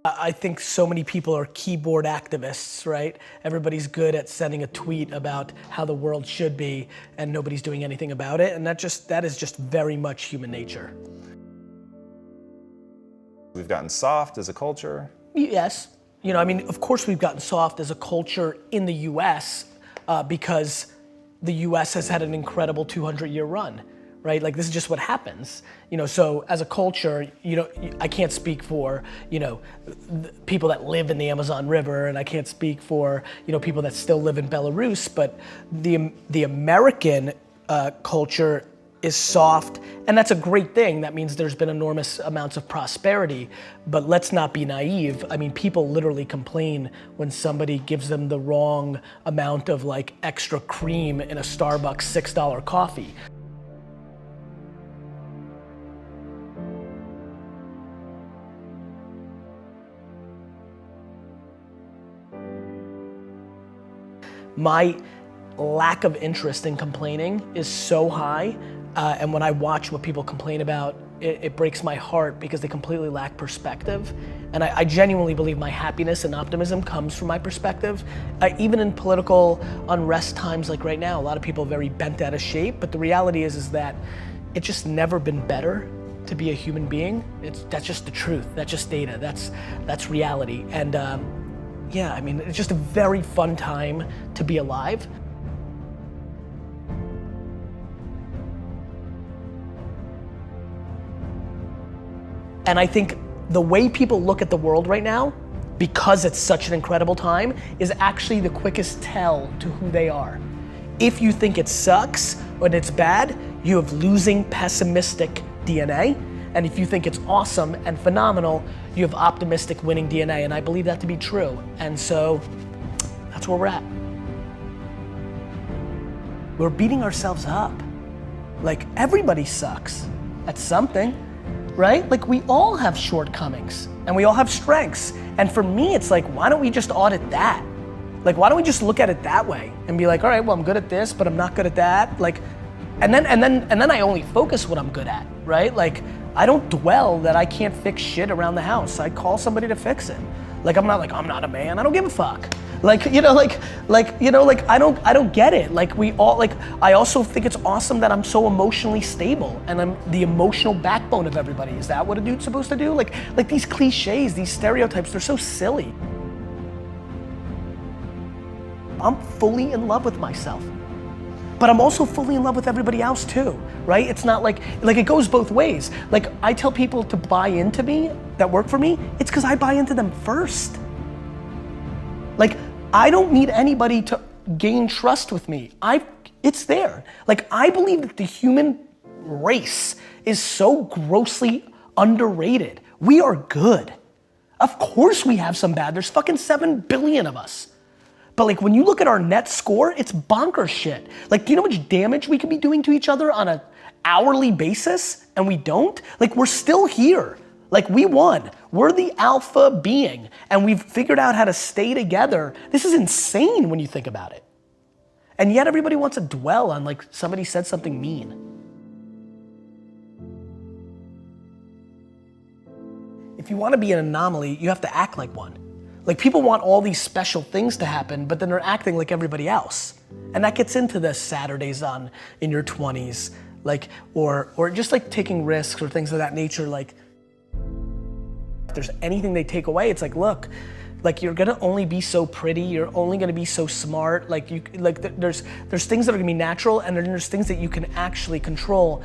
I think so many people are keyboard activists, right? Everybody's good at sending a tweet about how the world should be and nobody's doing anything about it. And that is just very much human nature. We've gotten soft as a culture. Yes. You know, I mean, of course we've gotten soft as a culture in the US because the US has had an incredible 200-year run, right? Like this is just what happens. You know, so as a culture, you know, I can't speak for, you know, people that live in the Amazon River, and I can't speak for, you know, people that still live in Belarus, but the American culture is soft, and that's a great thing. That means there's been enormous amounts of prosperity, but let's not be naive. I mean, people literally complain when somebody gives them the wrong amount of like extra cream in a Starbucks $6 coffee. My lack of interest in complaining is so high, and when I watch what people complain about, it breaks my heart because they completely lack perspective. And I genuinely believe my happiness and optimism comes from my perspective. Even in political unrest times like right now, a lot of people are very bent out of shape, but the reality is that it's just never been better to be a human being. That's just the truth, that's just data, that's reality. And yeah, I mean, it's just a very fun time to be alive. And I think the way people look at the world right now, because it's such an incredible time, is actually the quickest tell to who they are. If you think it sucks or it's bad, you have losing, pessimistic DNA. And if you think it's awesome and phenomenal, you have optimistic, winning DNA. And I believe that to be true. And so that's where we're at. We're beating ourselves up. Like everybody sucks at something, right? Like we all have shortcomings and we all have strengths. And for me, it's like, why don't we just audit that? Like, why don't we just look at it that way and be like, all right, well, I'm good at this, but I'm not good at that. Like, and then I only focus what I'm good at, right? Like, I don't dwell that I can't fix shit around the house. I call somebody to fix it. Like, I'm not a man, I don't give a fuck. Like, you know, I don't get it. Like we all, like, I also think it's awesome that I'm so emotionally stable and I'm the emotional backbone of everybody. Is that what a dude's supposed to do? Like these cliches, these stereotypes, they're so silly. I'm fully in love with myself. But I'm also fully in love with everybody else too, right? It's not like it goes both ways. Like I tell people to buy into me, that work for me, it's because I buy into them first. Like I don't need anybody to gain trust with me. It's there. Like I believe that the human race is so grossly underrated. We are good. Of course we have some bad, there's fucking 7 billion of us. But like when you look at our net score, it's bonkers shit. Like, do you know how much damage we could be doing to each other on an hourly basis and we don't? Like we're still here. Like we won. We're the alpha being and we've figured out how to stay together. This is insane when you think about it. And yet everybody wants to dwell on like somebody said something mean. If you want to be an anomaly, you have to act like one. Like people want all these special things to happen, but then they're acting like everybody else. And that gets into the Saturdays in your 20s, like, or just like taking risks or things of that nature. Like if there's anything they take away, it's like, look, like you're gonna only be so pretty, you're only gonna be so smart. Like there's things that are gonna be natural and then there's things that you can actually control.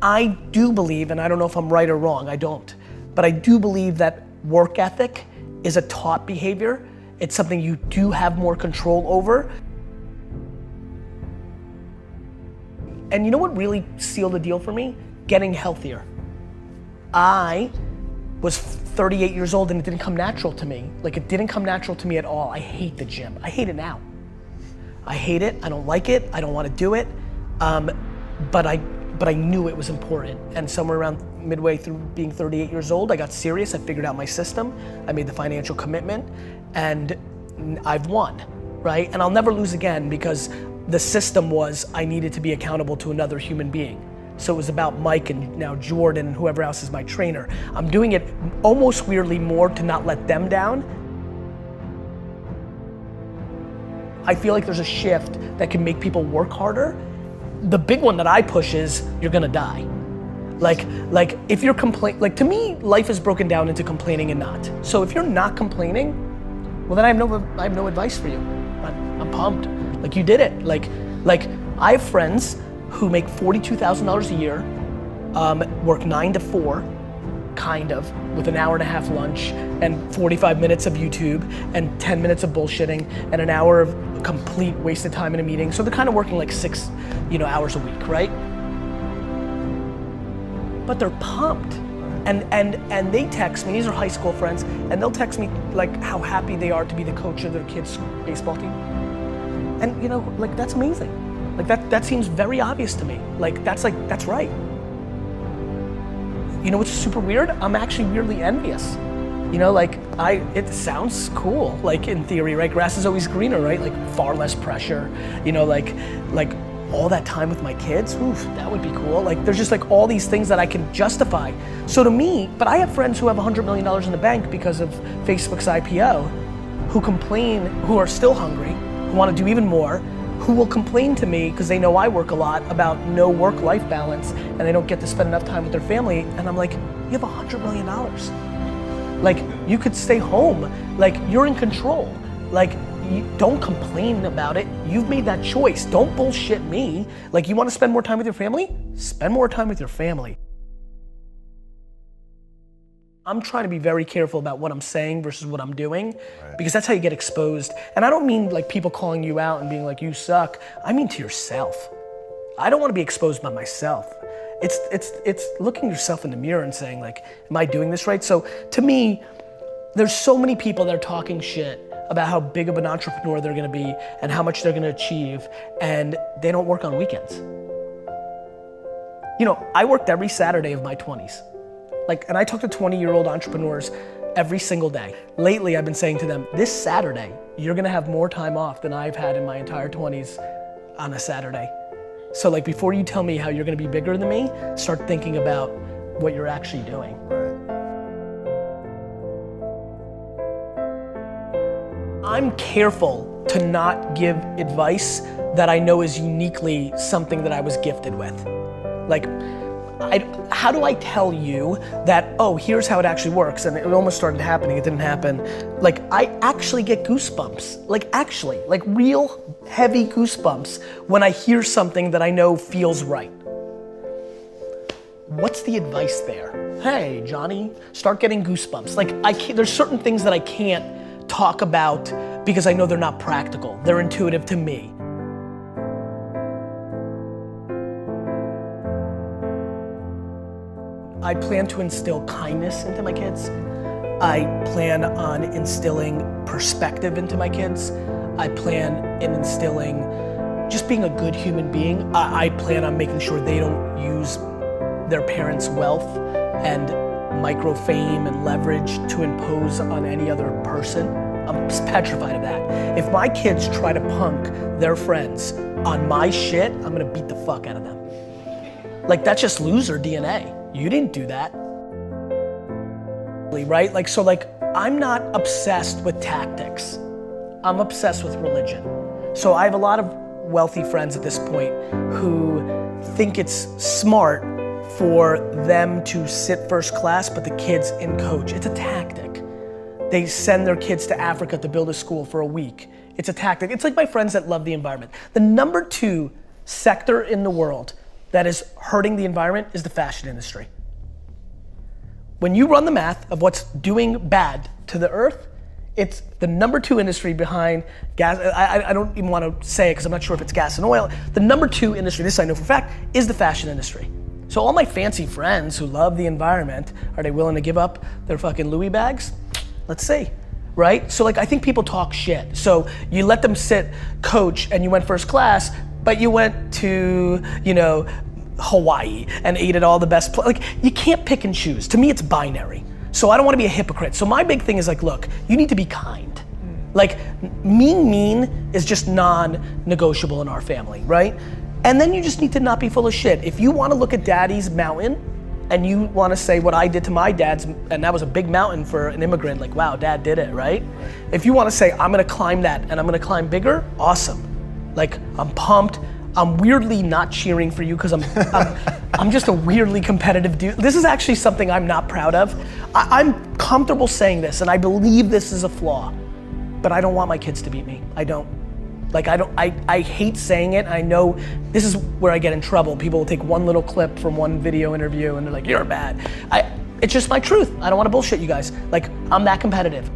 I do believe, and I don't know if I'm right or wrong, I don't, but I do believe that work ethic is a taught behavior. It's something you do have more control over. And you know what really sealed the deal for me? Getting healthier. I was 38 years old and it didn't come natural to me. Like it didn't come natural to me at all. I hate the gym. I hate it now. I hate it, I don't like it, I don't want to do it. But I knew it was important. And somewhere around midway through being 38 years old, I got serious, I figured out my system, I made the financial commitment, and I've won, right? And I'll never lose again because the system was I needed to be accountable to another human being. So it was about Mike and now Jordan and whoever else is my trainer. I'm doing it almost weirdly more to not let them down. I feel like there's a shift that can make people work harder. The big one that I push is you're gonna die. Like if you're like to me, life is broken down into complaining and not. So if you're not complaining, well then I have no advice for you. I'm pumped. Like you did it. Like I have friends who make $42,000 a year, work 9 to 4, kind of, with an hour and a half lunch and 45 minutes of YouTube and 10 minutes of bullshitting and an hour of complete wasted time in a meeting. So they're kind of working like 6, hours a week, right? But they're pumped. And they text me, these are high school friends, and they'll text me like how happy they are to be the coach of their kids' baseball team. And like that's amazing. Like that seems very obvious to me. That's right. You know what's super weird? I'm actually weirdly envious. It sounds cool, like in theory, right? Grass is always greener, right? Like far less pressure, like all that time with my kids, oof, that would be cool. Like there's just like all these things that I can justify. So to me, but I have friends who have $100 million in the bank because of Facebook's IPO, who complain, who are still hungry, who want to do even more, who will complain to me because they know I work a lot about no work-life balance and they don't get to spend enough time with their family. And I'm like, you have $100 million. Like you could stay home, like you're in control. Like don't complain about it. You've made that choice. Don't bullshit me. Like you want to spend more time with your family? Spend more time with your family. I'm trying to be very careful about what I'm saying versus what I'm doing, because that's how you get exposed. And I don't mean like people calling you out and being like, you suck. I mean to yourself. I don't want to be exposed by myself. It's looking yourself in the mirror and saying like, am I doing this right? So to me, there's so many people that are talking shit about how big of an entrepreneur they're gonna be and how much they're gonna achieve, and they don't work on weekends. I worked every Saturday of my 20s. And I talk to 20-year-old entrepreneurs every single day. Lately, I've been saying to them, this Saturday, you're gonna have more time off than I've had in my entire 20s on a Saturday. So before you tell me how you're gonna be bigger than me, start thinking about what you're actually doing. I'm careful to not give advice that I know is uniquely something that I was gifted with. How do I tell you that, oh, here's how it actually works? And it almost started happening, it didn't happen. I actually get goosebumps, real heavy goosebumps when I hear something that I know feels right. What's the advice there? Hey, Johnny, start getting goosebumps. There's certain things that I can't talk about because I know they're not practical. They're intuitive to me. I plan to instill kindness into my kids. I plan on instilling perspective into my kids. I plan in instilling just being a good human being. I plan on making sure they don't use their parents' wealth and micro fame and leverage to impose on any other person. I'm petrified of that. If my kids try to punk their friends on my shit, I'm gonna beat the fuck out of them. That's just loser DNA. You didn't do that. Right? I'm not obsessed with tactics. I'm obsessed with religion. So I have a lot of wealthy friends at this point who think it's smart for them to sit first class, but the kids in coach. It's a tactic. They send their kids to Africa to build a school for a week. It's a tactic. It's like my friends that love the environment. The number 2 sector in the world that is hurting the environment is the fashion industry. When you run the math of what's doing bad to the earth, it's the number 2 industry behind gas. I don't even want to say it because I'm not sure if it's gas and oil. The number 2 industry, this I know for a fact, is the fashion industry. So all my fancy friends who love the environment, are they willing to give up their fucking Louis bags? Let's see, right? So I think people talk shit. So you let them sit coach and you went first class, but you went to, Hawaii and ate at all the best you can't pick and choose. To me, it's binary. So I don't want to be a hypocrite. So my big thing is look, you need to be kind. Mean is just non-negotiable in our family, right? And then you just need to not be full of shit. If you wanna look at daddy's mountain and you wanna say what I did to my dad's, and that was a big mountain for an immigrant, like wow, dad did it, right? If you wanna say, I'm gonna climb that and I'm gonna climb bigger, awesome. Like, I'm pumped. I'm weirdly not cheering for you because I'm just a weirdly competitive dude. This is actually something I'm not proud of. I'm comfortable saying this and I believe this is a flaw, but I don't want my kids to beat me. I don't. Like I hate saying it. I know this is where I get in trouble. People will take one little clip from one video interview and they're like, you're bad. It's just my truth. I don't wanna bullshit you guys. Like, I'm that competitive.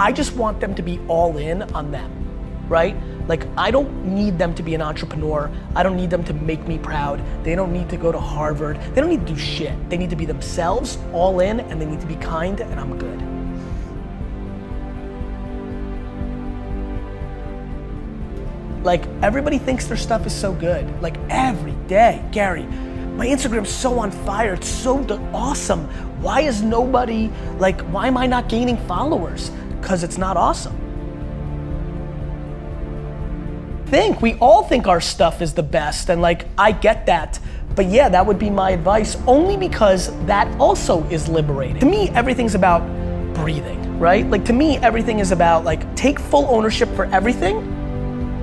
I just want them to be all in on them, right? Like, I don't need them to be an entrepreneur. I don't need them to make me proud. They don't need to go to Harvard. They don't need to do shit. They need to be themselves, all in, and they need to be kind, and I'm good. Like, everybody thinks their stuff is so good. Like, every day, Gary, my Instagram's so on fire, it's so awesome. Why is nobody, like, why am I not gaining followers? Because it's not awesome. We all think our stuff is the best, and like, I get that, but yeah, that would be my advice, only because that also is liberating. To me, everything's about breathing, right? Like, to me, everything is about like, take full ownership for everything,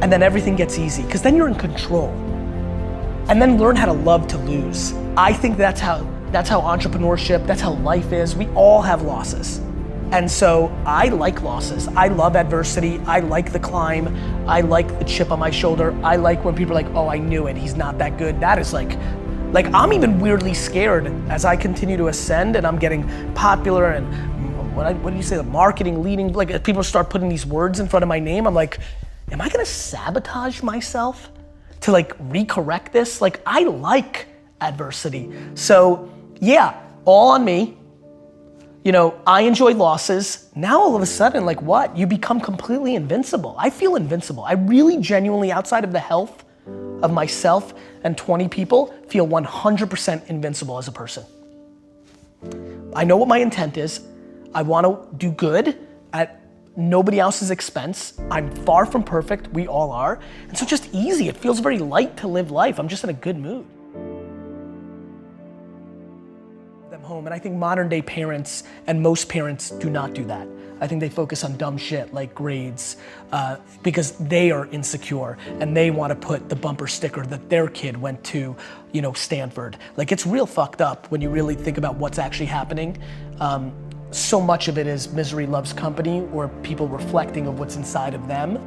and then everything gets easy, because then you're in control. And then learn how to love to lose. I think that's how entrepreneurship, that's how life is. We all have losses. And so I like losses. I love adversity. I like the climb. I like the chip on my shoulder. I like when people are like, oh, I knew it, he's not that good. That is like I'm even weirdly scared as I continue to ascend and I'm getting popular and what do you say, the marketing leading, like as people start putting these words in front of my name, I'm like, am I gonna sabotage myself to like recorrect this? Like, I like adversity. So yeah, all on me. You know, I enjoy losses. Now all of a sudden, like what? You become completely invincible. I feel invincible. I really genuinely, outside of the health of myself and 20 people, feel 100% invincible as a person. I know what my intent is. I wanna do good at nobody else's expense. I'm far from perfect, we all are. And so just easy, it feels very light to live life. I'm just in a good mood. Home. And I think modern day parents and most parents do not do that. I think they focus on dumb shit like grades because they are insecure and they want to put the bumper sticker that their kid went to, you know, Stanford. Like, it's real fucked up when you really think about what's actually happening. So much of it is misery loves company, or people reflecting of what's inside of them.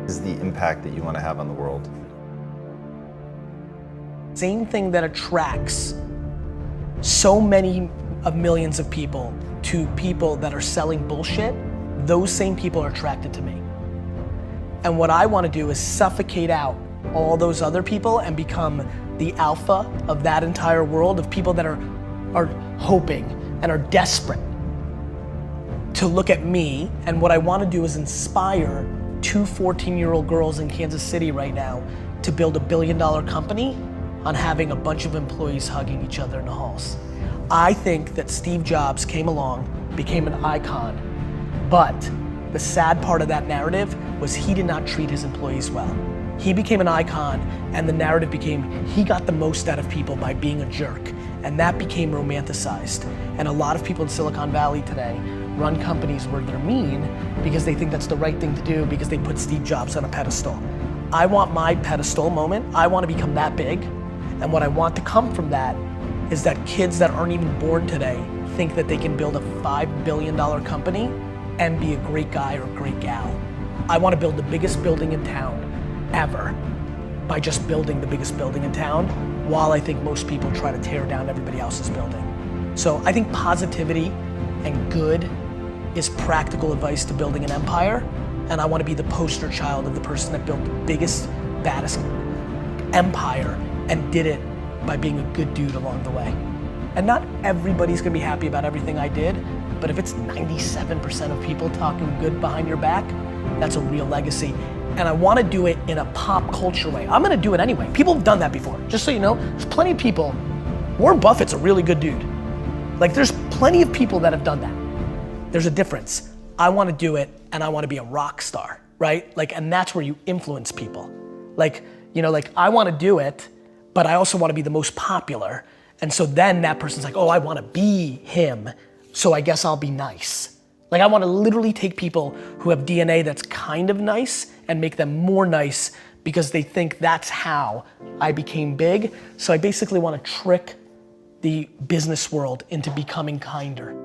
Is the impact that you want to have on the world? Same thing that attracts so many of millions of people to people that are selling bullshit, those same people are attracted to me. And what I want to do is suffocate out all those other people and become the alpha of that entire world of people that are hoping and are desperate to look at me. And what I want to do is inspire 2 14-year-old girls in Kansas City right now to build $1 billion company on having a bunch of employees hugging each other in the halls. I think that Steve Jobs came along, became an icon, but the sad part of that narrative was he did not treat his employees well. He became an icon, and the narrative became he got the most out of people by being a jerk, and that became romanticized. And a lot of people in Silicon Valley today run companies where they're mean because they think that's the right thing to do because they put Steve Jobs on a pedestal. I want my pedestal moment. I want to become that big, and what I want to come from that is that kids that aren't even born today think that they can build a $5 billion company and be a great guy or a great gal. I want to build the biggest building in town ever by just building the biggest building in town, while I think most people try to tear down everybody else's building. So I think positivity and good is practical advice to building an empire, and I want to be the poster child of the person that built the biggest, baddest empire and did it by being a good dude along the way. And not everybody's gonna be happy about everything I did, But if it's 97% of people talking good behind your back, that's a real legacy. And I wanna do it in a pop culture way. I'm gonna do it anyway. People have done that before. Just so you know, there's plenty of people. Warren Buffett's a really good dude. Like there's plenty of people that have done that. There's a difference. I wanna do it and I wanna be a rock star, right? Like, and that's where you influence people. Like, you know, like I wanna do it, but I also wanna be the most popular. And so then that person's like, oh, I wanna be him, so I guess I'll be nice. Like I wanna literally take people who have DNA that's kind of nice and make them more nice because they think that's how I became big. So I basically wanna trick the business world into becoming kinder.